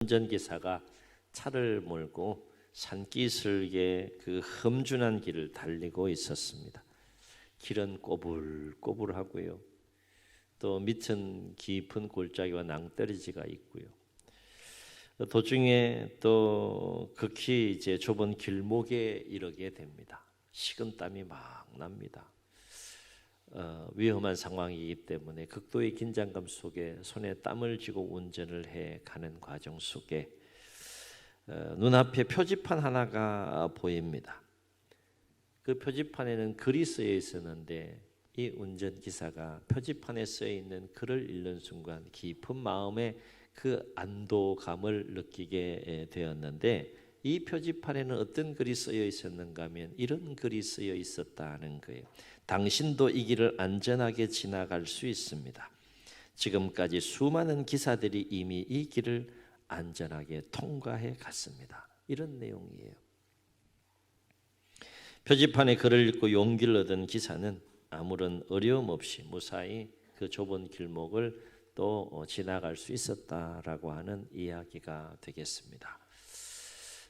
운전기사가 차를 몰고 산기슭의 그 험준한 길을 달리고 있었습니다. 길은 꼬불꼬불하고요. 또 밑은 깊은 골짜기와 낭떠러지가 있고요. 도중에 또 극히 이제 좁은 길목에 이르게 됩니다. 식은땀이 막 납니다. 위험한 상황이기 때문에 극도의 긴장감 속에 손에 땀을 쥐고 운전을 해 가는 과정 속에 눈앞에 표지판 하나가 보입니다. 그 표지판에는 글이 쓰여 있었는데 이 운전기사가 표지판에 쓰여 있는 글을 읽는 순간 깊은 마음에 그 안도감을 느끼게 되었는데, 이 표지판에는 어떤 글이 쓰여 있었는가 하면 이런 글이 쓰여 있었다는 거예요. 당신도 이 길을 안전하게 지나갈 수 있습니다. 지금까지 수많은 기사들이 이미 이 길을 안전하게 통과해 갔습니다. 이런 내용이에요. 표지판에 글을 읽고 용기를 얻은 기사는 아무런 어려움 없이 무사히 그 좁은 길목을 또 지나갈 수 있었다라고 하는 이야기가 되겠습니다.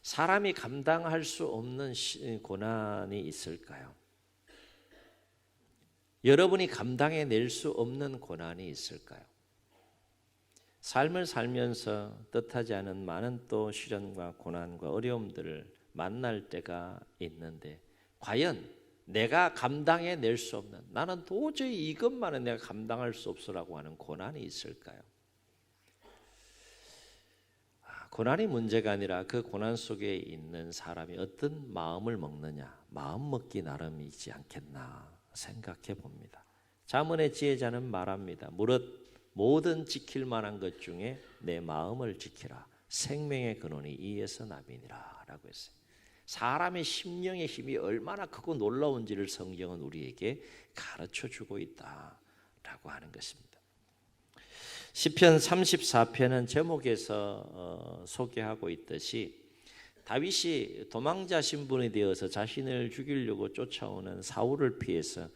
사람이 감당할 수 없는 고난이 있을까요? 여러분이 감당해낼 수 없는 고난이 있을까요? 삶을 살면서 뜻하지 않은 많은 또 시련과 고난과 어려움들을 만날 때가 있는데, 과연 내가 감당해낼 수 없는, 나는 도저히 이것만은 내가 감당할 수 없어라고 하는 고난이 있을까요? 고난이 문제가 아니라 그 고난 속에 있는 사람이 어떤 마음을 먹느냐, 마음 먹기 나름이지 않겠나 생각해 봅니다. 잠언의 지혜자는 말합니다. 무릇 모든 지킬 만한 것 중에 내 마음을 지키라. 생명의 근원이 이에서 나비니라 라고 했어요. 사람의 심령의 힘이 얼마나 크고 놀라운지를 성경은 우리에게 가르쳐주고 있다라고 하는 것입니다. 시편 34편은 제목에서 소개하고 있듯이 다윗이 도망자 신분이 되어서 자신을 죽이려고 쫓아오는 사울을 피해서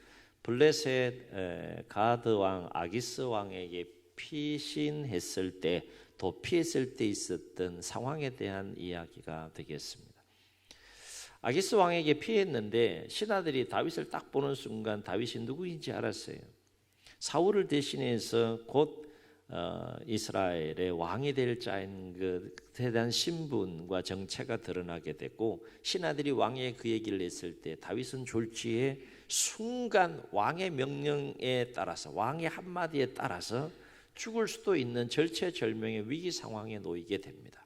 블레셋 가드 왕 아기스 왕에게 피신했을 때, 도피했을 때 있었던 상황에 대한 이야기가 되겠습니다. 아기스 왕에게 피했는데 신하들이 다윗을 딱 보는 순간 다윗이 누구인지 알았어요. 사울을 대신해서 곧 이스라엘의 왕이 될 자인 그 대단한 신분과 정체가 드러나게 되고, 신하들이 왕의 그 얘기를 했을 때 다윗은 졸지에 순간 왕의 명령에 따라서, 왕의 한마디에 따라서 죽을 수도 있는 절체절명의 위기 상황에 놓이게 됩니다.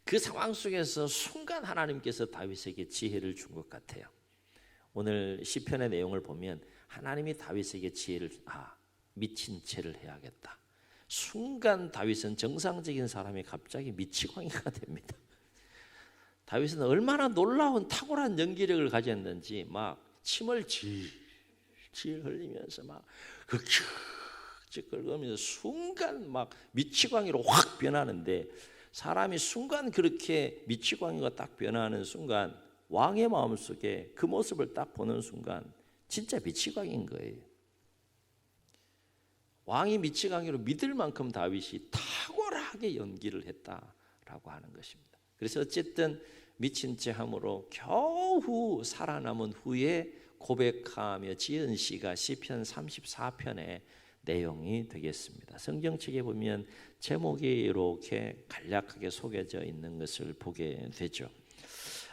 그 상황 속에서 순간 하나님께서 다윗에게 지혜를 준 것 같아요. 오늘 시편의 내용을 보면 하나님이 다윗에게 지혜를 미친 채를 해야겠다. 순간 다윗은 정상적인 사람이 갑자기 미치광이가 됩니다. 다윗은 얼마나 놀라운 탁월한 연기력을 가졌는지 막 침을 질질 흘리면서 막 긁으면서 순간 막 미치광이로 확 변하는데, 사람이 순간 그렇게 미치광이가 딱 변하는 순간 왕의 마음속에 그 모습을 딱 보는 순간 진짜 미치광이인 거예요. 왕이 미치광이로 믿을 만큼 다윗이 탁월하게 연기를 했다라고 하는 것입니다. 그래서 어쨌든 미친 채 함으로 겨우 살아남은 후에 고백하며 지은 시가 시편 34편의 내용이 되겠습니다. 성경책에 보면 제목이 이렇게 간략하게 소개되어 있는 것을 보게 되죠.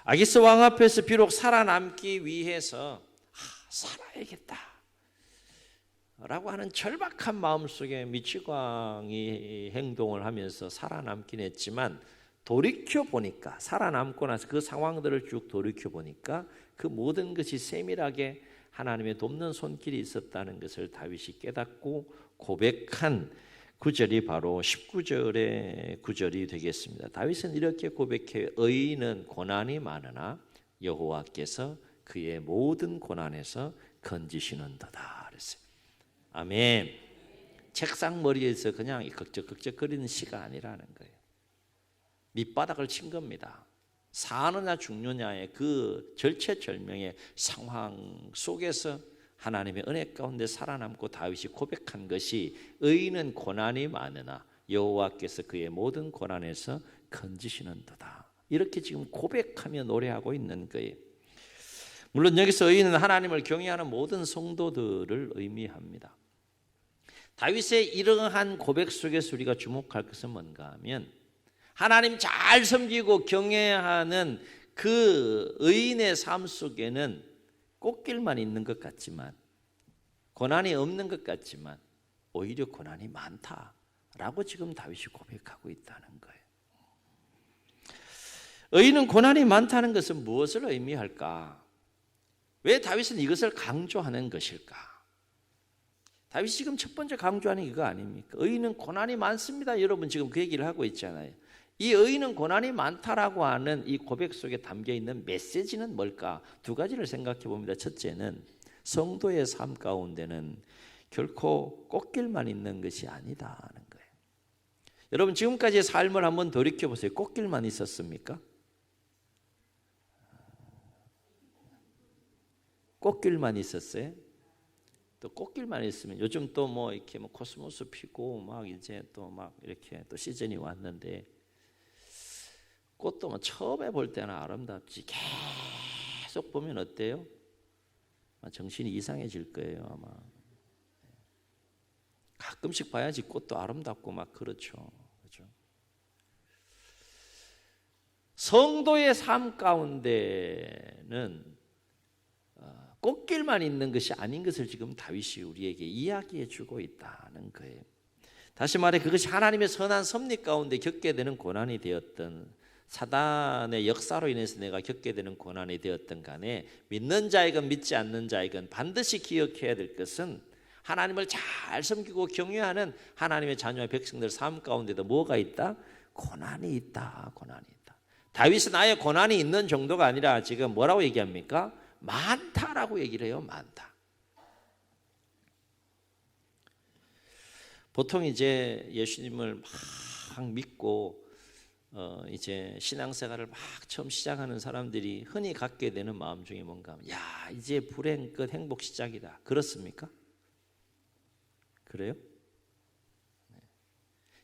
아기스 왕 앞에서 비록 살아남기 위해서 살아야겠다 라고 하는 절박한 마음속에 미치광이 행동을 하면서 살아남긴 했지만, 돌이켜보니까, 살아남고 나서 그 상황들을 쭉 돌이켜보니까 그 모든 것이 세밀하게 하나님의 돕는 손길이 있었다는 것을 다윗이 깨닫고 고백한 구절이 바로 19절의 구절이 되겠습니다. 다윗은 이렇게 고백해 의인은 고난이 많으나 여호와께서 그의 모든 고난에서 건지시는도다 그랬어요. 아멘. 책상 머리에서 그냥 걱적걱적거리는 시가 아니라는 거예요. 밑바닥을 친 겁니다. 사느냐 죽느냐의 그 절체절명의 상황 속에서 하나님의 은혜 가운데 살아남고 다윗이 고백한 것이 의인은 고난이 많으나 여호와께서 그의 모든 고난에서 건지시는도다. 이렇게 지금 고백하며 노래하고 있는 거예요. 물론 여기서 의인은 하나님을 경외하는 모든 성도들을 의미합니다. 다윗의 이러한 고백 속에서 우리가 주목할 것은 뭔가 하면 하나님 잘 섬기고 경외하는 그 의인의 삶 속에는 꽃길만 있는 것 같지만, 고난이 없는 것 같지만 오히려 고난이 많다라고 지금 다윗이 고백하고 있다는 거예요. 의인은 고난이 많다는 것은 무엇을 의미할까? 왜 다윗은 이것을 강조하는 것일까? 다윗이 지금 첫 번째 강조하는 이거 아닙니까? 의인은 고난이 많습니다. 여러분 지금 그 얘기를 하고 있잖아요. 이 의인은 고난이 많다라고 하는 이 고백 속에 담겨 있는 메시지는 뭘까? 두 가지를 생각해 봅니다. 첫째는 성도의 삶 가운데는 결코 꽃길만 있는 것이 아니다는 거예요. 여러분 지금까지의 삶을 한번 돌이켜 보세요. 꽃길만 있었습니까? 꽃길만 있었어요? 또 꽃길만 있으면 요즘 또 뭐 이렇게 뭐 코스모스 피고 막 이제 또 막 이렇게 또 시즌이 왔는데 꽃도 뭐 처음에 볼 때는 아름답지 계속 보면 어때요? 정신이 이상해질 거예요 아마. 가끔씩 봐야지 꽃도 아름답고 막 그렇죠. 그렇죠? 성도의 삶 가운데는 꽃길만 있는 것이 아닌 것을 지금 다윗이 우리에게 이야기해 주고 있다는 거예요. 다시 말해 그것이 하나님의 선한 섭리 가운데 겪게 되는 고난이 되었던, 사단의 역사로 인해서 내가 겪게 되는 고난이 되었던 간에 믿는 자이건 믿지 않는 자이건 반드시 기억해야 될 것은 하나님을 잘 섬기고 경외하는 하나님의 자녀와 백성들 삶 가운데도 뭐가 있다? 고난이 있다. 고난이 있다. 다윗은 아예 고난이 있는 정도가 아니라 지금 뭐라고 얘기합니까? 많다라고 얘기를 해요. 많다. 보통 이제 예수님을 막 믿고 이제 신앙생활을 막 처음 시작하는 사람들이 흔히 갖게 되는 마음 중에 뭔가 하면, 야 이제 불행 끝 행복 시작이다. 그렇습니까? 그래요? 네.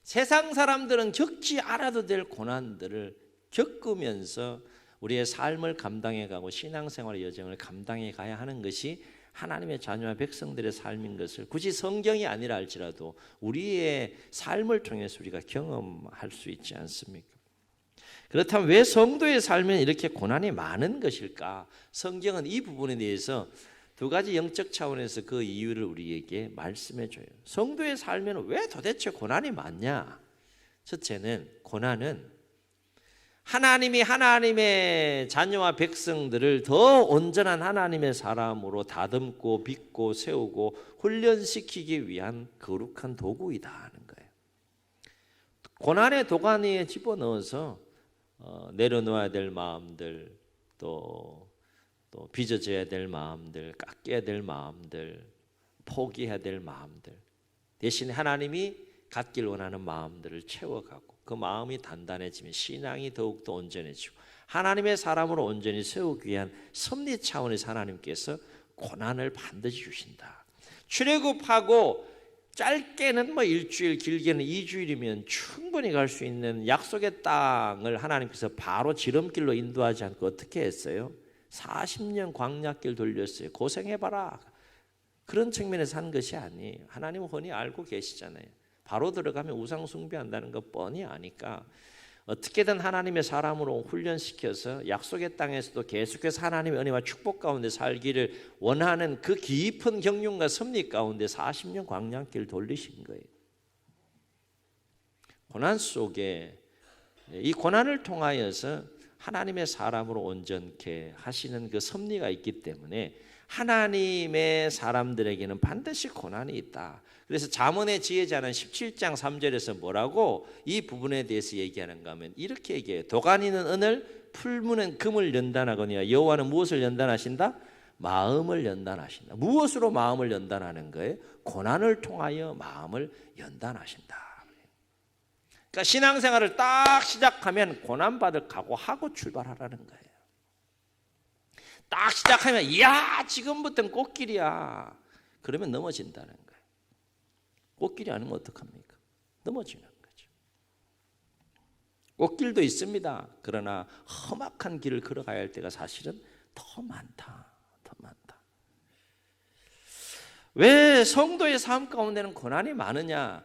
세상 사람들은 겪지 않아도 될 고난들을 겪으면서 우리의 삶을 감당해가고 신앙생활의 여정을 감당해 가야 하는 것이 하나님의 자녀와 백성들의 삶인 것을 굳이 성경이 아니라 할지라도 우리의 삶을 통해서 우리가 경험할 수 있지 않습니까? 그렇다면 왜 성도의 삶에는 이렇게 고난이 많은 것일까? 성경은 이 부분에 대해서 두 가지 영적 차원에서 그 이유를 우리에게 말씀해 줘요. 성도의 삶에는 왜 도대체 고난이 많냐? 첫째는 고난은 하나님이 하나님의 자녀와 백성들을 더 온전한 하나님의 사람으로 다듬고 빚고 세우고 훈련시키기 위한 거룩한 도구이다 하는 거예요. 고난의 도가니에 집어넣어서 내려놓아야 될 마음들, 또 빚어져야 될 마음들, 깎여야 될 마음들, 포기해야 될 마음들, 대신에 하나님이 갖길 원하는 마음들을 채워가고 그 마음이 단단해지면 신앙이 더욱더 온전해지고 하나님의 사람으로 온전히 세우기 위한 섭리 차원에서 하나님께서 고난을 반드시 주신다. 출애굽하고 짧게는 뭐 일주일, 길게는 2주일이면 충분히 갈 수 있는 약속의 땅을 하나님께서 바로 지름길로 인도하지 않고 어떻게 했어요? 40년 광야길 돌렸어요. 고생해봐라. 그런 측면에서 한 것이 아니에요. 하나님은 훤히 알고 계시잖아요. 바로 들어가면 우상 숭배한다는 것 뻔히 아니까 어떻게든 하나님의 사람으로 훈련시켜서 약속의 땅에서도 계속해서 하나님의 은혜와 축복 가운데 살기를 원하는 그 깊은 경륜과 섭리 가운데 40년 광야길 돌리신 거예요. 고난 속에 이 고난을 통하여서 하나님의 사람으로 온전케 하시는 그 섭리가 있기 때문에 하나님의 사람들에게는 반드시 고난이 있다. 그래서 잠언의 지혜자는 17장 3절에서 뭐라고 이 부분에 대해서 얘기하는가 하면 이렇게 얘기해요. 도가니는 은을, 풀무는 금을 연단하거니와 여호와는 무엇을 연단하신다? 마음을 연단하신다. 무엇으로 마음을 연단하는 거예요? 고난을 통하여 마음을 연단하신다. 그러니까 신앙생활을 딱 시작하면 고난받을 각오하고 출발하라는 거예요. 딱 시작하면 이야 지금부터는 꽃길이야. 그러면 넘어진다는 거예요. 꽃길이 아니면 어떡합니까? 넘어지는 거죠. 꽃길도 있습니다. 그러나 험악한 길을 걸어가야 할 때가 사실은 더 많다. 더 많다. 왜 성도의 삶 가운데는 고난이 많으냐?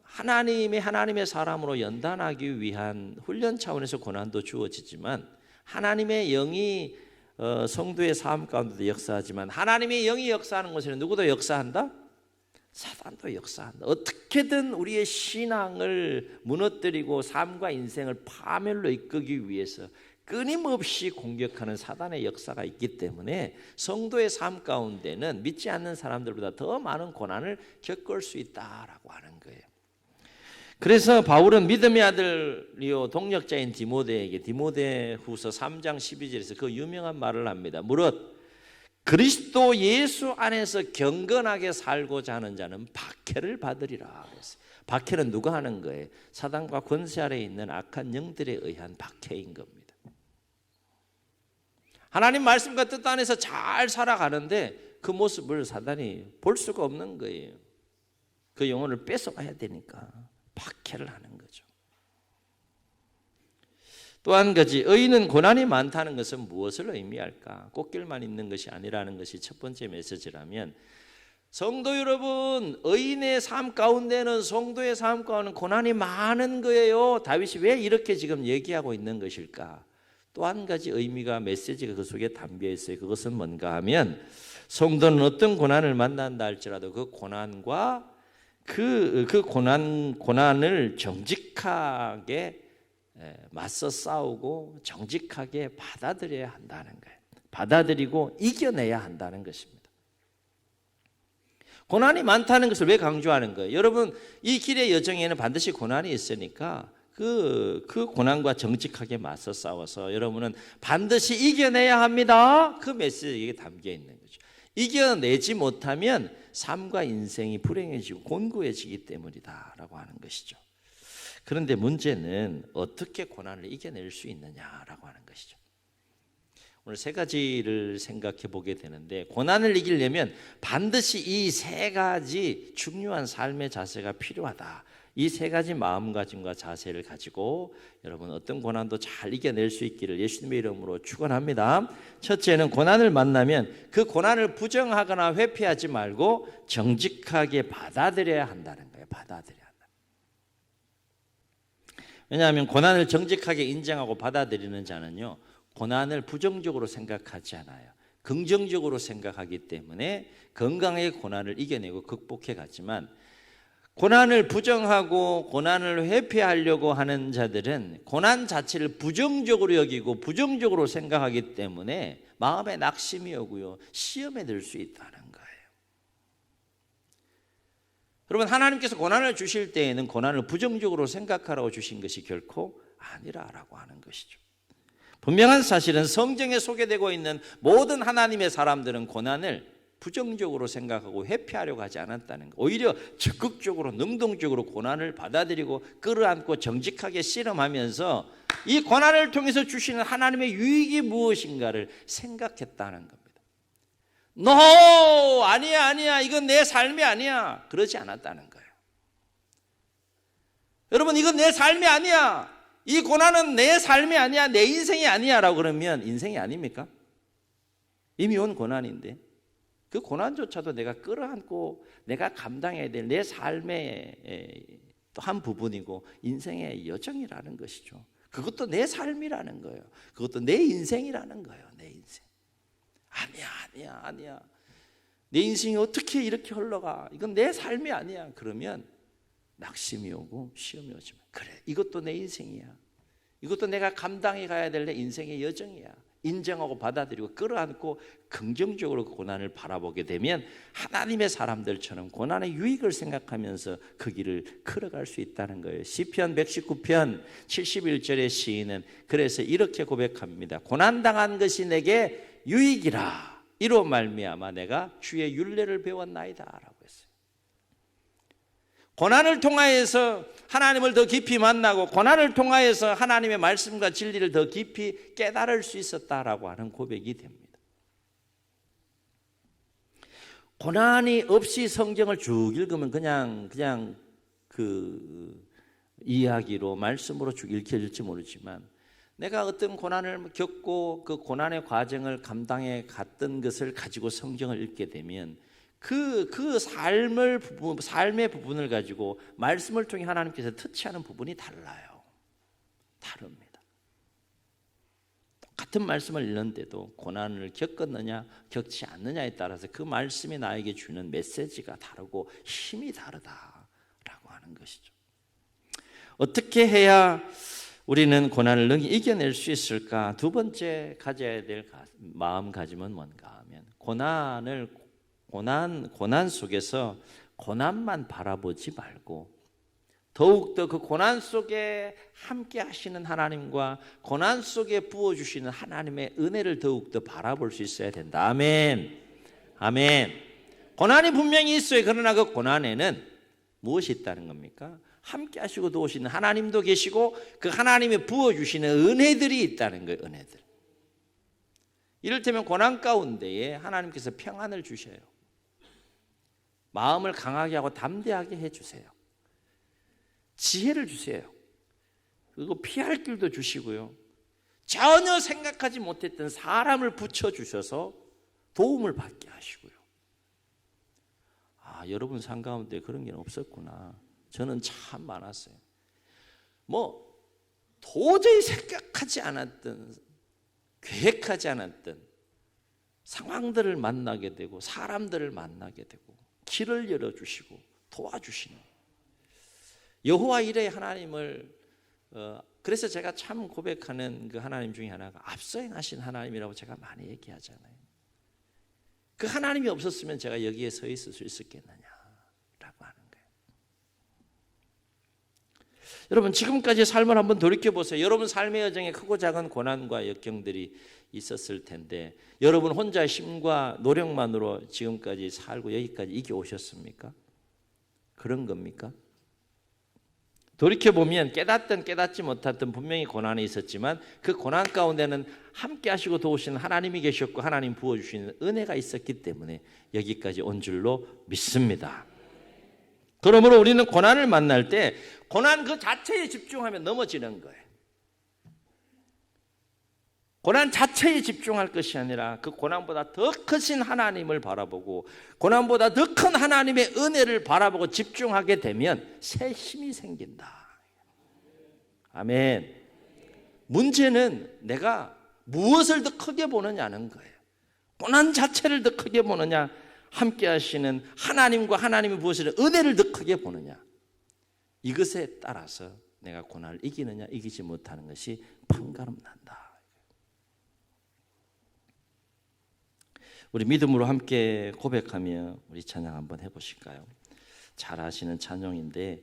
하나님의 사람으로 연단하기 위한 훈련 차원에서 고난도 주어지지만, 하나님의 영이 성도의 삶 가운데도 역사하지만, 하나님의 영이 역사하는 곳에는 누구도 역사한다? 사단도 역사한다. 어떻게든 우리의 신앙을 무너뜨리고 삶과 인생을 파멸로 이끌기 위해서 끊임없이 공격하는 사단의 역사가 있기 때문에 성도의 삶 가운데는 믿지 않는 사람들보다 더 많은 고난을 겪을 수 있다라고 하는 거예요. 그래서 바울은 믿음의 아들이요 동력자인 디모데에게 디모데후서 3장 12절에서 그 유명한 말을 합니다. 무릇 그리스도 예수 안에서 경건하게 살고자 하는 자는 박해를 받으리라. 박해는 누가 하는 거예요? 사단과 권세 아래에 있는 악한 영들에 의한 박해인 겁니다. 하나님 말씀과 뜻 안에서 잘 살아가는데 그 모습을 사단이 볼 수가 없는 거예요. 그 영혼을 뺏어가야 되니까 박해를 하는 거죠. 또 한 가지, 의인은 고난이 많다는 것은 무엇을 의미할까? 꽃길만 있는 것이 아니라는 것이 첫 번째 메시지라면, 성도 여러분, 의인의 삶 가운데는, 성도의 삶 가운데는 고난이 많은 거예요. 다윗이 왜 이렇게 지금 얘기하고 있는 것일까? 또 한 가지 의미가, 메시지가 그 속에 담겨 있어요. 그것은 뭔가 하면, 성도는 어떤 고난을 만난다 할지라도 그 고난과 고난을 정직하게 맞서 싸우고 정직하게 받아들여야 한다는 거예요. 받아들이고 이겨내야 한다는 것입니다. 고난이 많다는 것을 왜 강조하는 거예요? 여러분, 이 길의 여정에는 반드시 고난이 있으니까 그 고난과 정직하게 맞서 싸워서 여러분은 반드시 이겨내야 합니다. 그 메시지에 담겨 있는 거죠. 이겨내지 못하면 삶과 인생이 불행해지고 곤고해지기 때문이다라고 하는 것이죠. 그런데 문제는 어떻게 고난을 이겨낼 수 있느냐라고 하는 것이죠. 오늘 세 가지를 생각해 보게 되는데, 고난을 이기려면 반드시 이 세 가지 중요한 삶의 자세가 필요하다. 이 세 가지 마음가짐과 자세를 가지고 여러분 어떤 고난도 잘 이겨낼 수 있기를 예수님의 이름으로 축원합니다. 첫째는, 고난을 만나면 그 고난을 부정하거나 회피하지 말고 정직하게 받아들여야 한다는 거예요. 받아들여야 한다. 왜냐하면 고난을 정직하게 인정하고 받아들이는 자는요, 고난을 부정적으로 생각하지 않아요. 긍정적으로 생각하기 때문에 건강하게 고난을 이겨내고 극복해 갔지만, 고난을 부정하고 고난을 회피하려고 하는 자들은 고난 자체를 부정적으로 여기고 부정적으로 생각하기 때문에 마음에 낙심이 오고요, 시험에 들 수 있다는 거예요. 여러분, 하나님께서 고난을 주실 때에는 고난을 부정적으로 생각하라고 주신 것이 결코 아니라라고 하는 것이죠. 분명한 사실은 성경에 소개되고 있는 모든 하나님의 사람들은 고난을 부정적으로 생각하고 회피하려고 하지 않았다는 것. 오히려 적극적으로 능동적으로 고난을 받아들이고 끌어안고 정직하게 씨름하면서 이 고난을 통해서 주시는 하나님의 유익이 무엇인가를 생각했다는 겁니다. No! 아니야. 이건 내 삶이 아니야. 그러지 않았다는 거예요. 여러분, 이건 내 삶이 아니야. 이 고난은 내 삶이 아니야. 내 인생이 아니야. 라고 그러면 인생이 아닙니까? 이미 온 고난인데 그 고난조차도 내가 끌어안고 내가 감당해야 될 내 삶의 또 한 부분이고 인생의 여정이라는 것이죠. 그것도 내 삶이라는 거예요. 그것도 내 인생이라는 거예요. 내 인생. 아니야. 내 인생이 어떻게 이렇게 흘러가? 이건 내 삶이 아니야. 그러면 낙심이 오고 시험이 오지만, 그래, 이것도 내 인생이야. 이것도 내가 감당해 가야 될 내 인생의 여정이야. 인정하고 받아들이고 끌어안고 긍정적으로 그 고난을 바라보게 되면 하나님의 사람들처럼 고난의 유익을 생각하면서 그 길을 걸어갈 수 있다는 거예요. 시편 119편 71절의 시인은 그래서 이렇게 고백합니다. 고난당한 것이 내게 유익이라. 이로 말미암아 내가 주의 율례를 배웠나이다 라고 했어요. 고난을 통하여서 하나님을 더 깊이 만나고 고난을 통하여서 하나님의 말씀과 진리를 더 깊이 깨달을 수 있었다라고 하는 고백이 됩니다. 고난이 없이 성경을 쭉 읽으면 그냥 이야기로 말씀으로 쭉 읽혀질지 모르지만 내가 어떤 고난을 겪고 그 고난의 과정을 감당해 갔던 것을 가지고 성경을 읽게 되면 그 삶의 부분을 가지고 말씀을 통해 하나님께서 터치하는 부분이 달라요. 다릅니다. 같은 말씀을 읽는데도 고난을 겪었느냐 겪지 않느냐에 따라서 그 말씀이 나에게 주는 메시지가 다르고 힘이 다르다라고 하는 것이죠. 어떻게 해야 우리는 고난을 이겨낼 수 있을까? 두 번째 가져야 될 마음가짐은 뭔가 하면 고난 속에서 고난만 바라보지 말고 더욱더 그 고난 속에 함께 하시는 하나님과 고난 속에 부어주시는 하나님의 은혜를 더욱더 바라볼 수 있어야 된다. 아멘. 아멘. 고난이 분명히 있어요. 그러나 그 고난에는 무엇이 있다는 겁니까? 함께 하시고 도우시는 하나님도 계시고 그 하나님이 부어주시는 은혜들이 있다는 거예요. 은혜들. 이를테면 고난 가운데에 하나님께서 평안을 주셔요. 마음을 강하게 하고 담대하게 해주세요. 지혜를 주세요. 그리고 피할 길도 주시고요. 전혀 생각하지 못했던 사람을 붙여주셔서 도움을 받게 하시고요. 아, 여러분 삶 가운데 그런 게 없었구나. 저는 참 많았어요. 도저히 생각하지 않았던, 계획하지 않았던 상황들을 만나게 되고 사람들을 만나게 되고 길을 열어주시고 도와주시는 여호와 이레 하나님을 그래서 제가 참 고백하는 그 하나님 중에 하나가 앞서 행하신 하나님이라고 제가 많이 얘기하잖아요. 그 하나님이 없었으면 제가 여기에 서 있을 수 있었겠느냐라고 하는 거예요. 여러분 지금까지 삶을 한번 돌이켜보세요. 여러분 삶의 여정에 크고 작은 고난과 역경들이 있었을 텐데 여러분 혼자 힘과 노력만으로 지금까지 살고 여기까지 이겨오셨습니까? 그런 겁니까? 돌이켜보면 깨닫든 깨닫지 못했든 분명히 고난이 있었지만 그 고난 가운데는 함께 하시고 도우시는 하나님이 계셨고 하나님 부어주시는 은혜가 있었기 때문에 여기까지 온 줄로 믿습니다. 그러므로 우리는 고난을 만날 때 고난 그 자체에 집중하면 넘어지는 거예요. 고난 자체에 집중할 것이 아니라 그 고난보다 더 크신 하나님을 바라보고 고난보다 더 큰 하나님의 은혜를 바라보고 집중하게 되면 새 힘이 생긴다. 아멘. 문제는 내가 무엇을 더 크게 보느냐는 거예요. 고난 자체를 더 크게 보느냐 함께 하시는 하나님과 하나님이 부으시는 은혜를 더 크게 보느냐 이것에 따라서 내가 고난을 이기느냐 이기지 못하는 것이 판가름난다. 우리 믿음으로 함께 고백하며 우리 찬양 한번 해보실까요? 잘 아시는 찬양인데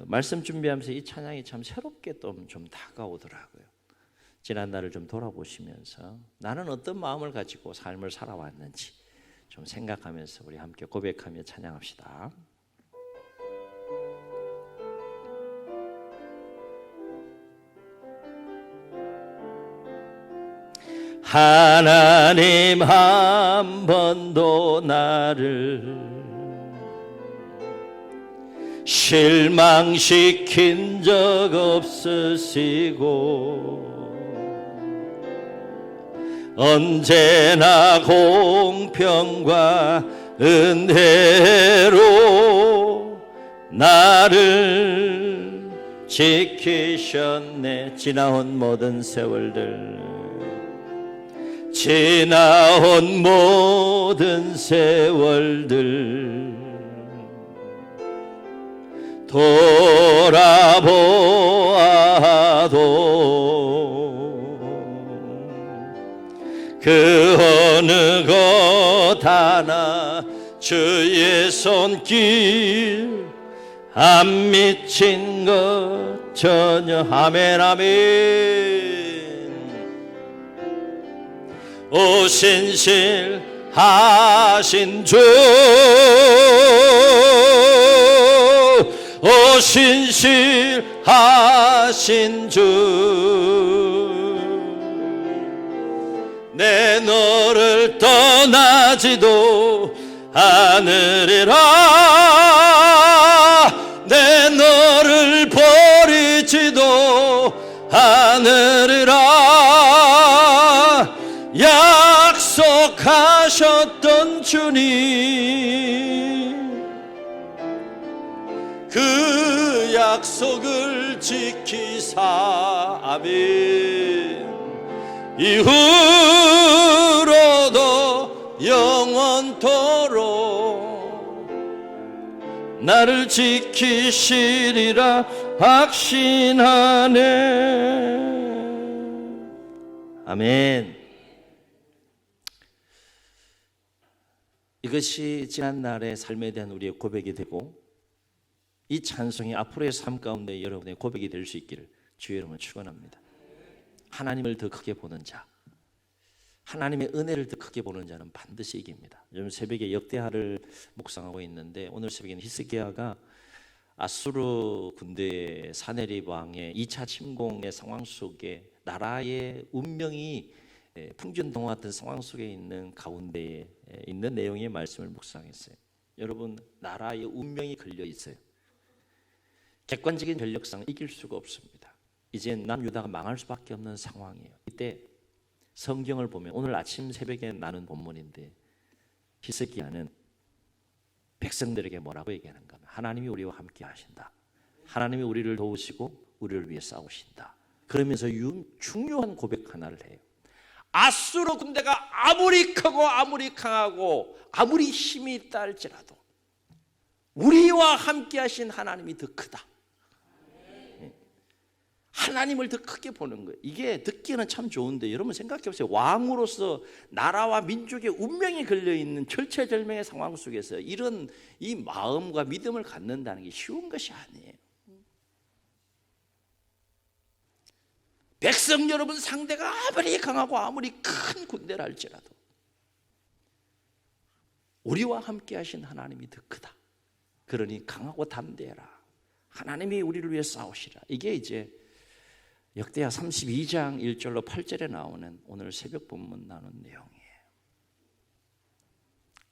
말씀 준비하면서 이 찬양이 참 새롭게 또 좀 다가오더라고요. 지난 날을 좀 돌아보시면서 나는 어떤 마음을 가지고 삶을 살아왔는지 좀 생각하면서 우리 함께 고백하며 찬양합시다. 하나님 한 번도 나를 실망시킨 적 없으시고 언제나 공평과 은혜로 나를 지키셨네. 지나온 모든 세월들 지나온 모든 세월들 돌아보아도 그 어느 것 하나 주의 손길 안 미친 것 전혀. 아멘 아멘. 오신실하신 주 오신실하신 주 내 너를 떠나지도 않으리라 내 너를 하늘이라 약속하셨던 주님, 그 약속을 지키사 아멘. 이후로도 영원토록 나를 지키시리라 확신하네. 아멘. 이것이 지난날의 삶에 대한 우리의 고백이 되고 이 찬송이 앞으로의 삶 가운데 여러분의 고백이 될 수 있기를 주의 이름으로 축원합니다. 하나님을 더 크게 보는 자, 하나님의 은혜를 더 크게 보는 자는 반드시 이깁니다. 요즘 새벽에 역대하를 묵상하고 있는데 오늘 새벽에는 히스기야가 아수르 군대의 사네립 왕의 2차 침공의 상황 속에 나라의 운명이 풍전등화 같은 상황 속에 있는 가운데에 있는 내용의 말씀을 묵상했어요. 여러분, 나라의 운명이 걸려 있어요. 객관적인 전력상 이길 수가 없습니다. 이제 남유다가 망할 수밖에 없는 상황이에요. 이때 성경을 보면 오늘 아침 새벽에 나눈 본문인데 히스기야는 백성들에게 뭐라고 얘기하는가 하면 하나님이 우리와 함께 하신다. 하나님이 우리를 도우시고 우리를 위해 싸우신다. 그러면서 중요한 고백 하나를 해요. 아수르 군대가 아무리 크고 아무리 강하고 아무리 힘이 있다 할지라도 우리와 함께 하신 하나님이 더 크다. 하나님을 더 크게 보는 거예요. 이게 듣기에는 참 좋은데 여러분 생각해 보세요. 왕으로서 나라와 민족의 운명이 걸려있는 절체절명의 상황 속에서 이런 이 마음과 믿음을 갖는다는 게 쉬운 것이 아니에요. 백성 여러분, 상대가 아무리 강하고 아무리 큰 군대라 할지라도 우리와 함께 하신 하나님이 더 크다. 그러니 강하고 담대해라. 하나님이 우리를 위해 싸우시라. 이게 이제 역대하 32장 1절로 8절에 나오는 오늘 새벽 본문 나눈 내용이에요.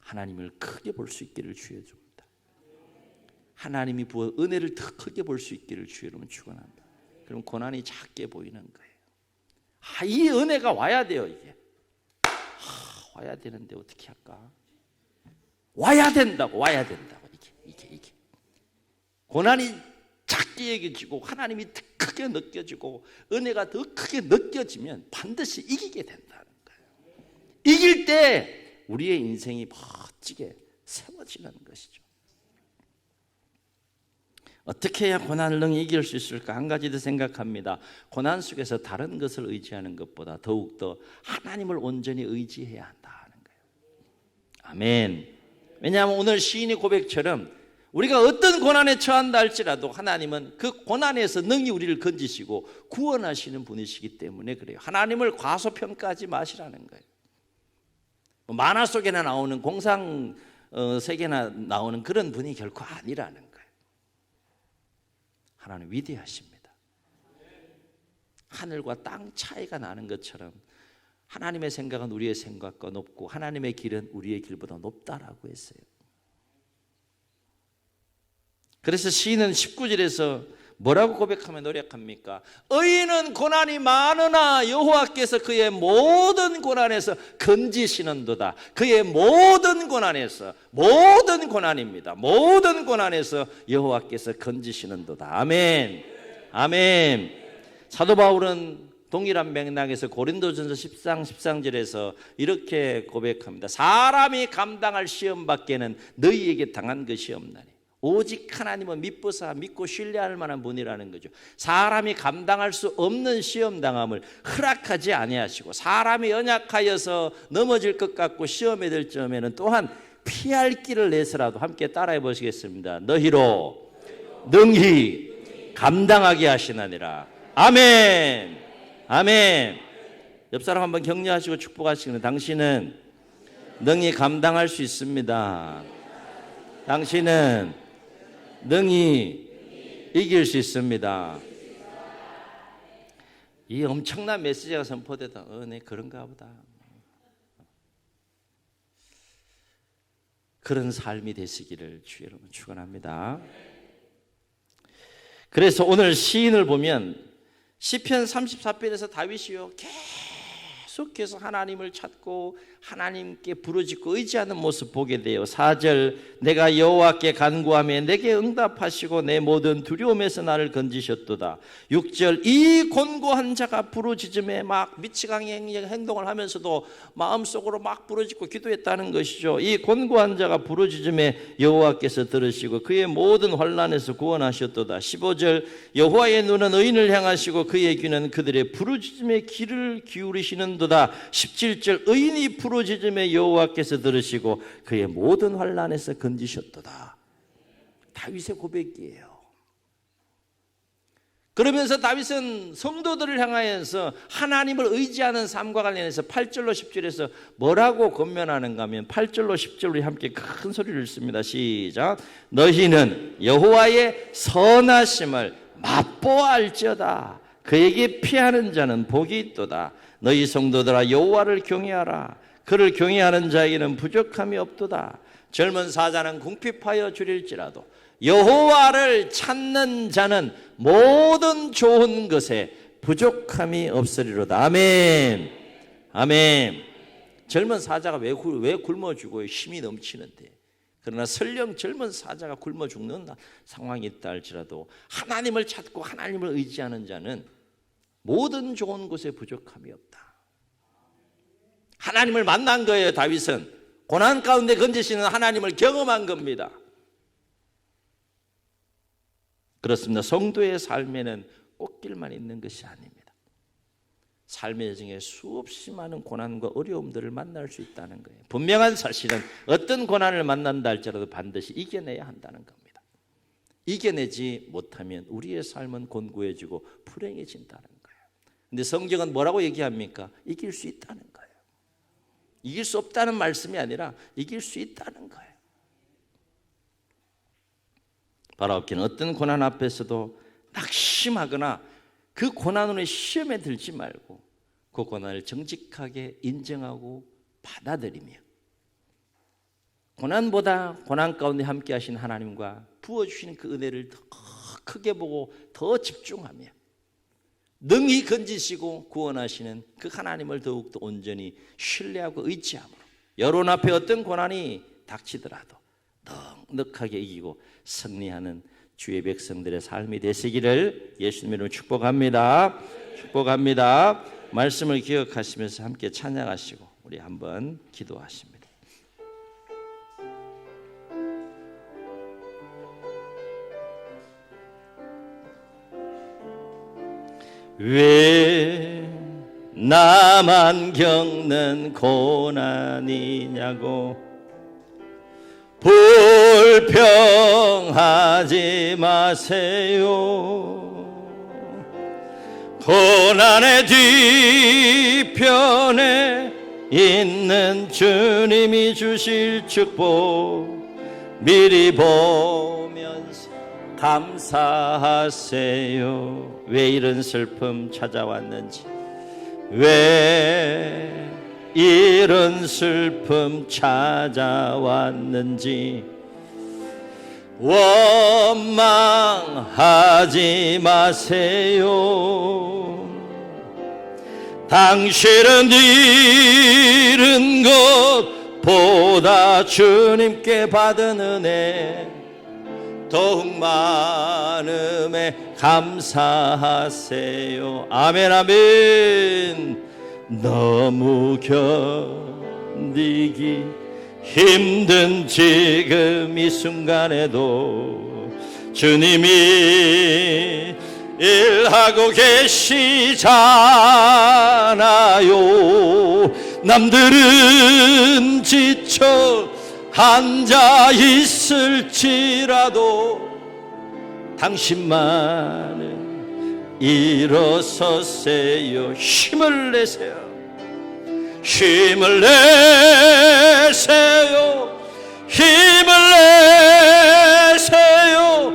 하나님을 크게 볼 수 있기를 주여 줍니다. 하나님이 부어 은혜를 더 크게 볼 수 있기를 주여 여러분 축원합니다. 그럼 고난이 작게 보이는 거예요. 이 은혜가 와야 돼요. 이게 와야 되는데 어떻게 할까? 와야 된다고. 이게 고난이 작게 여겨지고 하나님이 더 크게 느껴지고 은혜가 더 크게 느껴지면 반드시 이기게 된다는 거예요. 이길 때 우리의 인생이 멋지게 세워지는 것이죠. 어떻게 해야 고난을 능히 이길 수 있을까? 한 가지 더 생각합니다. 고난 속에서 다른 것을 의지하는 것보다 더욱더 하나님을 온전히 의지해야 한다는 거예요. 아멘. 왜냐하면 오늘 시인의 고백처럼 우리가 어떤 고난에 처한다 할지라도 하나님은 그 고난에서 능히 우리를 건지시고 구원하시는 분이시기 때문에 그래요. 하나님을 과소평가하지 마시라는 거예요. 만화 속에나 나오는 공상 세계나 나오는 그런 분이 결코 아니라는 거예요. 하나님 위대하십니다. 하늘과 땅 차이가 나는 것처럼 하나님의 생각은 우리의 생각과 높고 하나님의 길은 우리의 길보다 높다라고 했어요. 그래서 시인은 19절에서 뭐라고 고백하며 노력합니까? 의인은 고난이 많으나 여호와께서 그의 모든 고난에서 건지시는도다. 그의 모든 고난에서, 모든 고난입니다. 모든 고난에서 여호와께서 건지시는도다. 아멘. 아멘. 사도 바울은 동일한 맥락에서 고린도전서 10장 13절에서 이렇게 고백합니다. 사람이 감당할 시험 밖에는 너희에게 당한 것이 없나니 오직 하나님은 믿보사 믿고 신뢰할 만한 분이라는 거죠. 사람이 감당할 수 없는 시험 당함을 허락하지 아니하시고 사람이 연약하여서 넘어질 것 같고 시험에 들 점에는 또한 피할 길을 내서라도 함께 따라해 보시겠습니다. 너희로 능히 감당하게 하시나니라. 아멘. 아멘. 옆 사람 한번 격려하시고 축복하시기는 당신은 능히 감당할 수 있습니다. 당신은 능히 이길 수 있습니다. 이 엄청난 메시지가 선포되다. 네, 그런가 보다. 그런 삶이 되시기를 주의 여러분 축원합니다. 그래서 오늘 시인을 보면 시편 34편에서 다윗이요 계속해서 하나님을 찾고 하나님께 부르짖고 의지하는 모습 보게 돼요. 4절 내가 여호와께 간구하며 내게 응답하시고 내 모든 두려움에서 나를 건지셨도다. 6절 이 곤고한 자가 부르짖음에 막 미치광이 행동을 하면서도 마음속으로 막 부르짖고 기도했다는 것이죠. 이 곤고한 자가 부르짖음에 여호와께서 들으시고 그의 모든 환난에서 구원하셨도다. 15절 여호와의 눈은 의인을 향하시고 그의 귀는 그들의 부르짖음에 귀를 기울이시는도다. 17절 의인이 부르짖음에 여호와께서 들으시고 그의 모든 환난에서 건지셨도다. 다윗의 고백이에요. 그러면서 다윗은 성도들을 향하여서 하나님을 의지하는 삶과 관련해서 8절로 10절에서 뭐라고 권면하는가 하면 8절로 10절로 함께 큰 소리를 읽습니다. 시작. 너희는 여호와의 선하심을 맛보아알지어다. 그에게 피하는 자는 복이 있도다. 너희 성도들아 여호와를 경외하라. 그를 경외하는 자에게는 부족함이 없도다. 젊은 사자는 궁핍하여 줄일지라도 여호와를 찾는 자는 모든 좋은 것에 부족함이 없으리로다. 아멘. 아멘. 젊은 사자가 왜 굶어 죽어요? 힘이 넘치는데. 그러나 설령 젊은 사자가 굶어 죽는 상황이 있다 할지라도 하나님을 찾고 하나님을 의지하는 자는 모든 좋은 것에 부족함이 없다. 하나님을 만난 거예요. 다윗은 고난 가운데 건지시는 하나님을 경험한 겁니다. 그렇습니다. 성도의 삶에는 꽃길만 있는 것이 아닙니다. 삶의 여정에 수없이 많은 고난과 어려움들을 만날 수 있다는 거예요. 분명한 사실은 어떤 고난을 만난다 할지라도 반드시 이겨내야 한다는 겁니다. 이겨내지 못하면 우리의 삶은 곤고해지고 불행해진다는 거예요. 근데 성경은 뭐라고 얘기합니까? 이길 수 있다는 거예요. 이길 수 없다는 말씀이 아니라 이길 수 있다는 거예요. 바라옵기는 어떤 고난 앞에서도 낙심하거나 그 고난으로 시험에 들지 말고 그 고난을 정직하게 인정하고 받아들이며 고난보다 고난 가운데 함께 하신 하나님과 부어주시는 그 은혜를 더 크게 보고 더 집중하며 능히 건지시고 구원하시는 그 하나님을 더욱더 온전히 신뢰하고 의지함으로 여론 앞에 어떤 고난이 닥치더라도 넉넉하게 이기고 승리하는 주의 백성들의 삶이 되시기를 예수님 이름으로 축복합니다. 축복합니다. 말씀을 기억하시면서 함께 찬양하시고 우리 한번 기도하십니다. 왜 나만 겪는 고난이냐고 불평하지 마세요. 고난의 뒤편에 있는 주님이 주실 축복 미리 보면서 감사하세요. 왜 이런 슬픔 찾아왔는지, 왜 이런 슬픔 찾아왔는지 원망하지 마세요. 당신은 잃은 것보다 주님께 받은 은혜 더욱 많음에 감사하세요. 아멘 아멘. 너무 견디기 힘든 지금 이 순간에도 주님이 일하고 계시잖아요. 남들은 지쳐 앉아 있을지라도 당신만은 일어서세요. 힘을 내세요. 힘을 내세요. 힘을 내세요.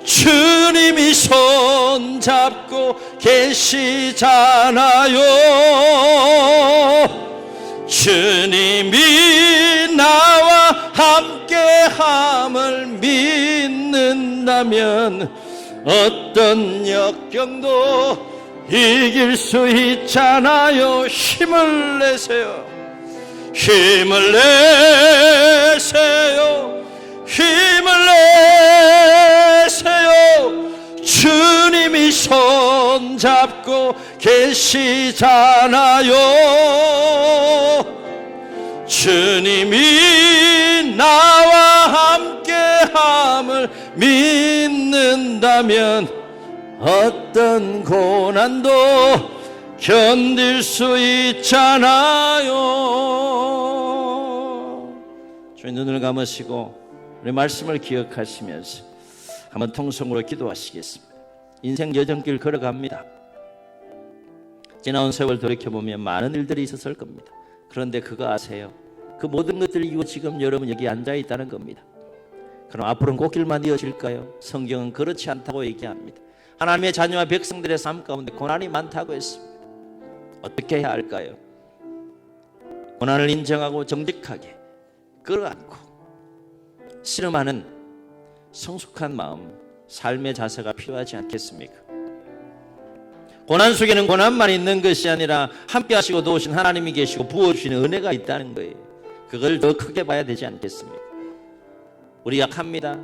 주님이 손잡고 계시잖아요. 주님이 나와 함께함을 믿는다면 어떤 역경도 이길 수 있잖아요. 힘을 내세요. 힘을 내세요. 힘을 내세요. 주님이 손잡고 계시잖아요. 주님이 나와 함께함을 믿는다면 어떤 고난도 견딜 수 있잖아요. 주님 눈을 감으시고 우리 말씀을 기억하시면서 한번 통성으로 기도하시겠습니다. 인생 여정길 걸어갑니다. 지나온 세월 돌이켜보면 많은 일들이 있었을 겁니다. 그런데 그거 아세요? 그 모든 것들을 이루고 지금 여러분 여기 앉아있다는 겁니다. 그럼 앞으로는 꽃길만 이어질까요? 성경은 그렇지 않다고 얘기합니다. 하나님의 자녀와 백성들의 삶 가운데 고난이 많다고 했습니다. 어떻게 해야 할까요? 고난을 인정하고 정직하게 끌어안고 씨름하는 성숙한 마음, 삶의 자세가 필요하지 않겠습니까? 고난 속에는 고난만 있는 것이 아니라 함께 하시고 도우신 하나님이 계시고 부어주시는 은혜가 있다는 거예요. 그걸 더 크게 봐야 되지 않겠습니까? 우리 약합니다.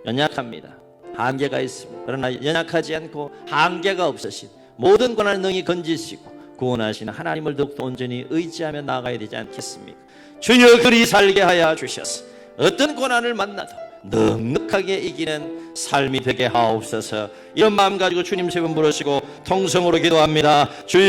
연약합니다. 한계가 있습니다. 그러나 연약하지 않고 한계가 없으신 모든 고난을 능히 건지시고 구원하시는 하나님을 더욱더 온전히 의지하며 나아가야 되지 않겠습니까? 주여 그리 살게 하여 주셔서 어떤 고난을 만나도 넉넉하게 이기는 삶이 되게 하옵소서. 이런 마음 가지고 주님 세 번 부르시고 통성으로 기도합니다. 주여